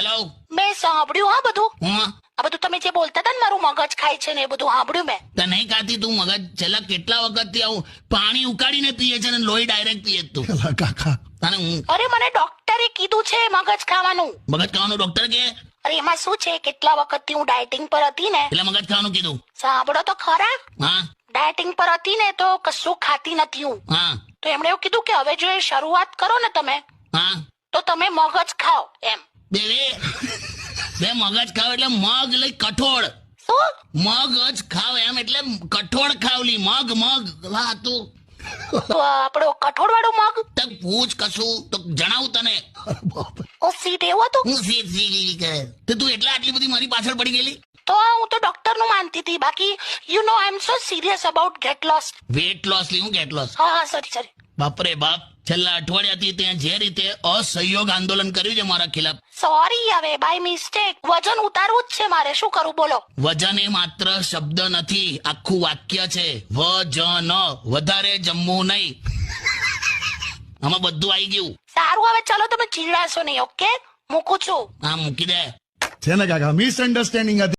Hello. મેં સાંભળ્યું હા બધું. હું આ બધું તમે જે બોલતા હતા ને મારું મગજ ખાય છે ને એ બધું સાંભળ્યું મેં. તને નહીં ખાતી તું મગજ? છેલ્લા કેટલા વખતથી આવું પાણી ઉકાળીને પીએ છે ને લોહી ડાયરેક્ટ પીએ તું. અલા કાકા, તને હું અરે મને ડોક્ટરે કીધું છે મગજ ખાવાનું. મગજ ખાવાનું ડોક્ટર કે? અરે એમાં શું છે, કેટલા વખતથી હું ડાયટિંગ પર હતી ને. એટલે મગજ ખાવાનું કીધું? સાંભળો તો ખરા. હા ડાયટિંગ પર હતી ને તો કશું ખાતી નથી હું. હા તો એમણે એવું કીધું કે હવે જો એ શરૂઆત કરો ને તમે હા તો તમે મગજ ખાઓ એમ. બે મગજ ખાવ એટલે મગ લઈ કઠોળ. શું? મગજ ખાવ એમ એટલે કઠોળ ખાવલી. મગ વાહ તું તો આપણો કઠોળ વાળું મગ. તક પૂછ કશું તો જણાવું તને. અરે બાપ રે. ઓ સીટ એવો હતો. હું સી કહે તો તું એટલે આટલી બધી મારી પાછળ પડી ગયેલી? તો હું તો ડોક્ટર નું માનતી હતી. બાકી you know I am so serious about get lost. Weight loss લી હું ગેટ લોસ? હા સોરી. બાપરે બાપ, છેલ્લા અઠવાડિયાથી ત્યાં જે રીતે અસહયોગ આંદોલન કર્યું છે મારા ખિલાફ. સોરી, હવે બાય મિસ્ટેક વજન ઉતારવું જ છે મારે. શું કરું બોલો? વજન એ માત્ર શબ્દ નથી, આખું વાક્ય છે. વજન, વધારે જમવું નહીં. આમાં બધું આવી ગયું. સારું, હવે ચલો તમે ચીડાશો નહીં. ઓકે, મૂકું છું. હા મૂકી દે. છે ને કાકા, મિસઅન્ડરસ્ટેન્ડિંગ હતી.